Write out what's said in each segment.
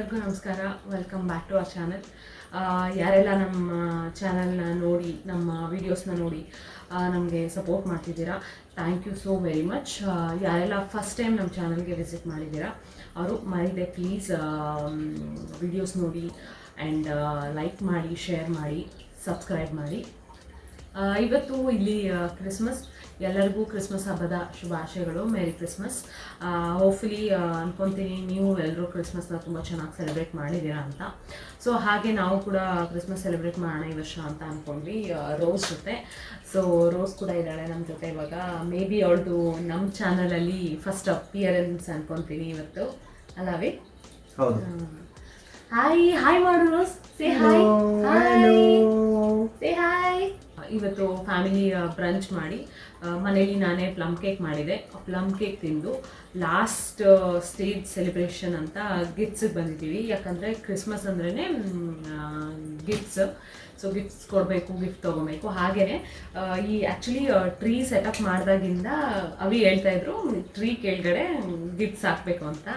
ಎಲ್ಲರಿಗೂ ನಮಸ್ಕಾರ. Welcome back to our channel. ಯಾರೆಲ್ಲ ನಮ್ಮ ಚಾನಲ್ನ ನೋಡಿ ನಮ್ಮ ವೀಡಿಯೋಸ್ನ ನೋಡಿ ನಮಗೆ ಸಪೋರ್ಟ್ ಮಾಡ್ತಿದ್ದೀರಾ, thank you so very much. ಯಾರೆಲ್ಲ ಫಸ್ಟ್ ಟೈಮ್ ನಮ್ಮ ಚಾನಲ್ಗೆ ವಿಸಿಟ್ ಮಾಡಿದ್ದೀರಾ ಅವರು ಮರಿದೆ ಪ್ಲೀಸ್ ವೀಡಿಯೋಸ್ ನೋಡಿ ಆ್ಯಂಡ್ ಲೈಕ್ ಮಾಡಿ, ಶೇರ್ ಮಾಡಿ, ಸಬ್ಸ್ಕ್ರೈಬ್ ಮಾಡಿ. ಇವತ್ತು ಇಲ್ಲಿ ಕ್ರಿಸ್ಮಸ್, ಎಲ್ಲರಿಗೂ ಕ್ರಿಸ್ಮಸ್ ಹಬ್ಬದ ಶುಭಾಶಯಗಳು. Merry Christmas. ಹೋಪ್ಫುಲಿ ಅನ್ಕೊತೀನಿ ನೀವು ಎಲ್ಲರೂ ಕ್ರಿಸ್ಮಸ್ನ ತುಂಬ ಚೆನ್ನಾಗಿ ಸೆಲೆಬ್ರೇಟ್ ಮಾಡಿದ್ದೀರಾ ಅಂತ. ಸೊ ಹಾಗೆ ನಾವು ಕೂಡ ಕ್ರಿಸ್ಮಸ್ ಸೆಲೆಬ್ರೇಟ್ ಮಾಡೋಣ ಈ ವರ್ಷ ಅಂತ ಅಂದ್ಕೊಂಡ್ವಿ ರೋಸ್ ಜೊತೆ. ಸೊ ರೋಸ್ ಕೂಡ ಇದ್ದಾಳೆ ನಮ್ಮ ಜೊತೆ ಇವಾಗ. ಮೇ ಬಿ ಅವಳದು ನಮ್ಮ ಚಾನಲಲ್ಲಿ ಫಸ್ಟ್ ಅಪಿಯರೆನ್ಸ್ ಅನ್ಕೊತೀನಿ ಇವತ್ತು, ಅಲ್ಲವೇ? ಹೌದು. ಹಾಯ್ ಹಾಯ್ ಮಾಡು Rose, say hi. Hi say hi. ಇವತ್ತು ಫ್ಯಾಮಿಲಿ ಬ್ರಂಚ್ ಮಾಡಿ ಮನೇಲಿ ನಾನೇ ಪ್ಲಮ್ ಕೇಕ್ ಮಾಡಿದೆ. ಪ್ಲಮ್ ಕೇಕ್ ತಿಂದು ಲಾಸ್ಟ್ ಸ್ಟೇಜ್ ಸೆಲೆಬ್ರೇಷನ್ ಅಂತ ಗಿಫ್ಟ್ಸಿಗೆ ಬಂದಿದ್ದೀವಿ. ಯಾಕಂದರೆ ಕ್ರಿಸ್ಮಸ್ ಅಂದ್ರೇ ಗಿಫ್ಟ್ಸ್. ಸೊ ಗಿಫ್ಟ್ಸ್ ಕೊಡಬೇಕು, ಗಿಫ್ಟ್ ತೊಗೊಬೇಕು. ಹಾಗೆಯೇ ಈ ಆ್ಯಕ್ಚುಲಿ ಟ್ರೀ ಸೆಟಪ್ ಮಾಡಿದಾಗಿಂದ ಅವಿ ಹೇಳ್ತಾಯಿದ್ರು ಟ್ರೀ ಕೆಳಗಡೆ ಗಿಫ್ಟ್ಸ್ ಹಾಕಬೇಕು ಅಂತ.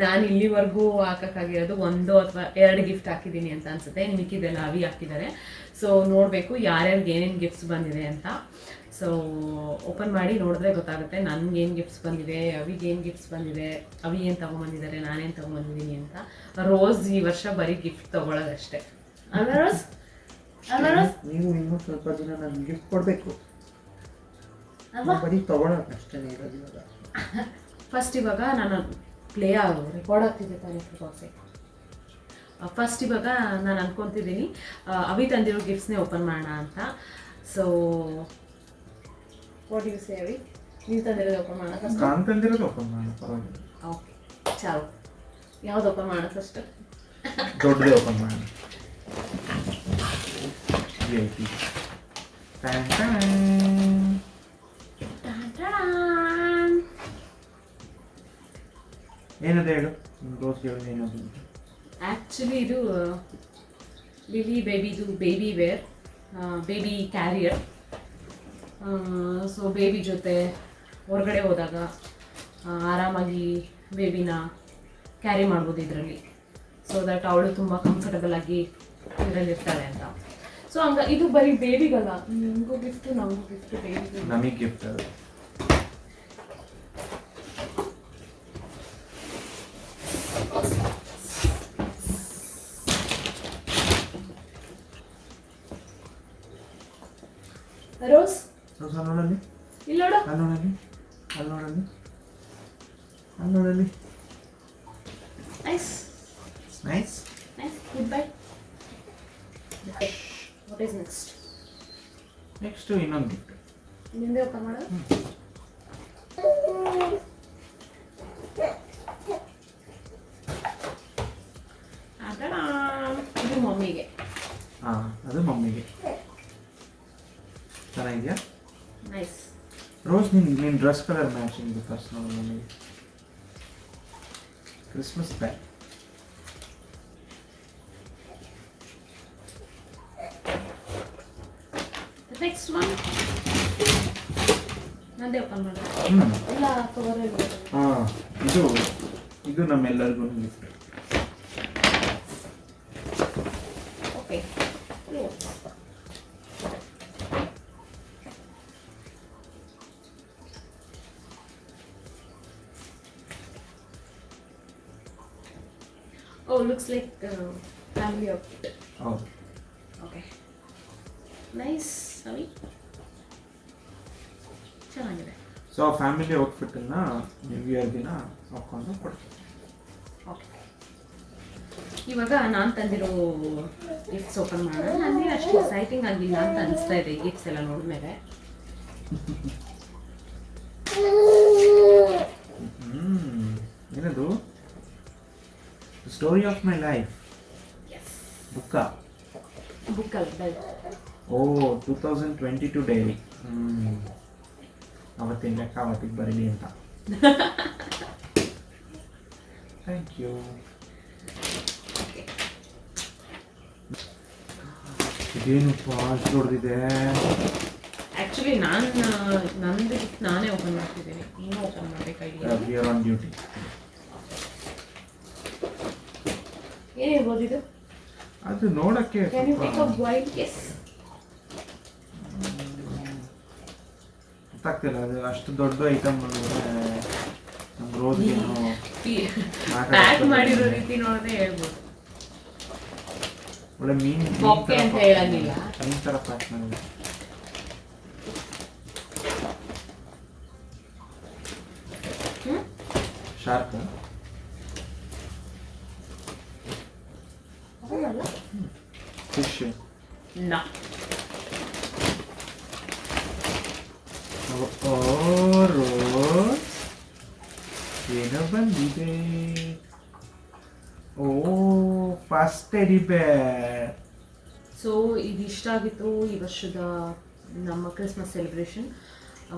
ನಾನು ಇಲ್ಲಿವರೆಗೂ ಹಾಕೋಕ್ಕಾಗಿರೋದು 1 ಅಥವಾ 2 ಗಿಫ್ಟ್ ಹಾಕಿದ್ದೀನಿ ಅಂತ ಅನಿಸುತ್ತೆ. ಮಿಕ್ಕಿದೆಲ್ಲ ಅವಿ ಹಾಕಿದ್ದಾರೆ. ಸೊ ನೋಡಬೇಕು ಯಾರ್ಯಾರಿಗೆ ಏನೇನು ಗಿಫ್ಟ್ಸ್ ಬಂದಿದೆ ಅಂತ. ಸೊ ಓಪನ್ ಮಾಡಿ ನೋಡಿದ್ರೆ ಗೊತ್ತಾಗುತ್ತೆ ನನಗೇನು ಗಿಫ್ಟ್ಸ್ ಬಂದಿದೆ, ಅವಿಗೇನು ಗಿಫ್ಟ್ಸ್ ಬಂದಿದೆ, ಅವಿ ಏನು ತೊಗೊಂಬಂದಿದ್ದಾರೆ, ನಾನೇನು ತೊಗೊಂಬಂದಿದ್ದೀನಿ ಅಂತ. ರೋಸ್ ಈ ವರ್ಷ ಬರೀ ಗಿಫ್ಟ್ ತೊಗೊಳ್ಳೋದಷ್ಟೇ ಅಲ್ಲ ರೋಸ್? ನೀವು ಇನ್ನೂ ಸ್ವಲ್ಪ ದಿನ ನನಗೆ ಗಿಫ್ಟ್ ಕೊಡಬೇಕು, ಬರೀ ತೊಗೊಳೋಕ್ಕಷ್ಟೇ ಇರೋದು ಇವಾಗ. ಫಸ್ಟ್ ಇವಾಗ ನಾನು ರೆಕಾರ್ಡ್ ಆಗ್ತಿದ್ದೆ ತಾನೇ ಪ್ರೊಸೆ. ಫಸ್ಟ್ ಇವಾಗ ನಾನು ಅನ್ಕೊತಿದ್ದೀನಿ ಅವಿ ತಂದಿರೋ ಗಿಫ್ಟ್ಸ್ನೇ ಓಪನ್ ಮಾಡೋಣ ಅಂತ. ಸೊ ವಾಟ್ ಯು ಸೇ ಅವಿ? ನೀವು ತಂದಿರೋದು ಓಪನ್ ಮಾಡೋಣ ಫಸ್ಟ್? ನಾನು ತಂದಿರೋದು ಓಪನ್ ಮಾಡೋಣ, ಪರವಾಗಿಲ್ಲ. ಓಕೆ ಚಾಲು. ಯಾವ್ದು ಓಪನ್ ಮಾಡೋಣ ಫಸ್ಟ್? ದೊಡ್ಡದೇ ಓಪನ್ ಮಾಡೋಣ. ಏನದು ಹೇಳು, ರೋಸ್ ಏನದು? ಆ್ಯಕ್ಚುಲಿ ಇದು ಲಿಲಿ ಬೇಬಿದು baby wear, baby carrier. So baby ಜೊತೆ ಹೊರಗಡೆ ಹೋದಾಗ ಆರಾಮಾಗಿ ಬೇಬಿನ ಕ್ಯಾರಿ ಮಾಡ್ಬೋದು ಇದರಲ್ಲಿ. ಸೊ ದಟ್ ಅವಳು ತುಂಬ ಕಂಫರ್ಟಬಲ್ ಆಗಿ ಇದರಲ್ಲಿ ಇರ್ತಾಳೆ ಅಂತ. ಸೊ ಇದು ಬರೀ ಬೇಬಿಗಲ್ಲ, ನಿಮಗೂ ಗಿಫ್ಟು, ನಮಗೂ ಗಿಫ್ಟು, ಬೇಬಿಗೂ ನಮಗೆ ಗಿಫ್ಟ್. ಅದು ರೋಸ್ ನೋಡಲ್ಲಿ, ಇಲ್ಲಿ ನೋಡು, ಅಲ್ಲಿ ನೋಡಲ್ಲಿ. Nice nice nice. Good bye. What is next? Next ಇನ್ನೊಂದು ಗಿಫ್ಟ್. ನಿಂದೆ ಓಪನ್ ಮಾಡೋದು? ಇದು ಮಮ್ಮಿಗೆ. ಹಾಂ, ಅದು ಮಮ್ಮಿಗೆ. ಚೆನ್ನಾಗಿದೆಯಾ? ನೈಸ್. ರೋಸ್, ನಿನ್ನ ಡ್ರೆಸ್ ಕಲರ್ ಮ್ಯಾಚಿಂಗ್ ಫಸ್ಟ್ ನೋಡಿ ಮಮ್ಮಿಗೆ. Christmas bag. ನೆಕ್ಸ್ಟ್ ಒನ್ ನಂದೇ ಓಪನ್ ಮಾಡೋದು. ಇಲ್ಲ ಕವರಲ್ಲಿ. ಹಾಂ, ಇದು ನಮ್ಮೆಲ್ಲರಿಗೂ gift. Okay. Oh, looks like family outfit. ಹೌದು. Okay. Nice. ಅವಿ ಚೆನ್ನಾಗಿದೆ. ಸೊ ಫ್ಯಾಮಿಲಿ ಔಟ್ಫಿಟ್ಟನ್ನು ನ್ಯೂ ಇಯರ್ ದಿನ ಹಾಕೊಂಡು ಕೊಡ್ತೀವಿ. ಓಕೆ. ಇವಾಗ ನಾನು ತಂದಿರೋ ಗಿಫ್ಟ್ಸ್ ಓಪನ್ ಮಾಡೋಣ. ನನಗೆ ಅಷ್ಟು ಎಕ್ಸೈಟಿಂಗ್ ಆಗಿಲ್ಲ ಅಂತ ಅನಿಸ್ತಾ ಇದೆ ಈ ಗಿಫ್ಟ್ಸ್ ಎಲ್ಲ ನೋಡಿದ್ಮೇಲೆ. ಏನದು? Story of my life. ಬುಕ್ಕಲ್ಲ. ಓ, 2022 ಡೈರಿ. ಅವತ್ತಿನ ಲೆಕ್ಕ ಅವತ್ತಿಗೆ ಬರಲಿ ಅಂತ. Thank you. ಇದೇನು ಫಾಸ್ಟ್ ಹೊಡೆದಿದೆ. ಆ್ಯಕ್ಚುಲಿ ನಂದು ಗಿಫ್ಟ್ ನಾನೇ ಓಪನ್ ಮಾಡ್ತಿದ್ದೀನಿ, ನೀನು ಓಪನ್ ಮಾಡಬೇಕಾಗಿಲ್ಲ. We are on duty. ಏನಿರ್ಬೋದು ಇದು? ಅದು ನೋಡಕ್ಕೆ Can you take a wild guess? ಗೊತ್ತಾಗ್ತಿಲ್ಲ, ಅದು ಅಷ್ಟು ದೊಡ್ಡ ಐಟಮ್ ನಮ್ಮ ರೋಸ್ಗೆ ಪ್ಯಾಕ್ ಮಾಡಿರೋ ರೀತಿ ನೋಡಿದ್ರೆ ಹೇಳ್ಬೋದು. ಒಳ್ಳೆ ಮೀನ್ ಬೊಕ್ಕೆ ಅಂತ ಹೇಳಂಗಿಲ್ಲ. ಮೀನ್ ಥರ ಪ್ಯಾಕ್ ಮಾಡಿದೆ. ಶಾರ್ಕ್ ಫಿಶ್ ರೋಸ್ ಏನೋ ಬಂದಿದೆ. ಓ ಫಸ್ಟ್ ಟೆಡಿ ಬೇರ್. ಸೊ ಇದಿಷ್ಟ ಆಗಿತ್ತು ಈ ವರ್ಷದ ನಮ್ಮ ಕ್ರಿಸ್ಮಸ್ ಸೆಲೆಬ್ರೇಷನ್.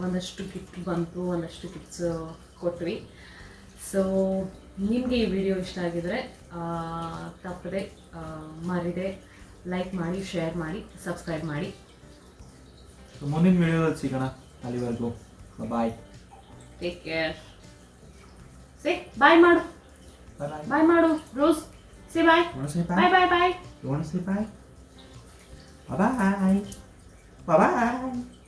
ಒಂದಷ್ಟು ಗಿಫ್ಟ್ ಬಂತು, ಒಂದಷ್ಟು ಗಿಫ್ಟ್ಸ್ ಕೊಟ್ವಿ. ಸೊ ನಿಮಗೆ ಈ ವಿಡಿಯೋ ಇಷ್ಟ ಆಗಿದರೆ ತಪ್ಪದೆ ಮರಿದೆ ಲೈಕ್ ಮಾಡಿ, ಶೇರ್ ಮಾಡಿ, ಸಬ್ಸ್ಕ್ರೈಬ್ ಮಾಡಿ. ಮುಂದಿನ ವಿಡಿಯೋದಲ್ಲಿ ಸಿಗೋಣ. ಅಲ್ಲಿವರೆಗೂ ಬಾಯ್. Take care. ಸೇ ಬಾಯ್ ಮಾಡು. ಬಾಯ್ ಮಾಡು Rose. Say bye. Bye bye bye. You want to say bye? Bye bye. Bye bye.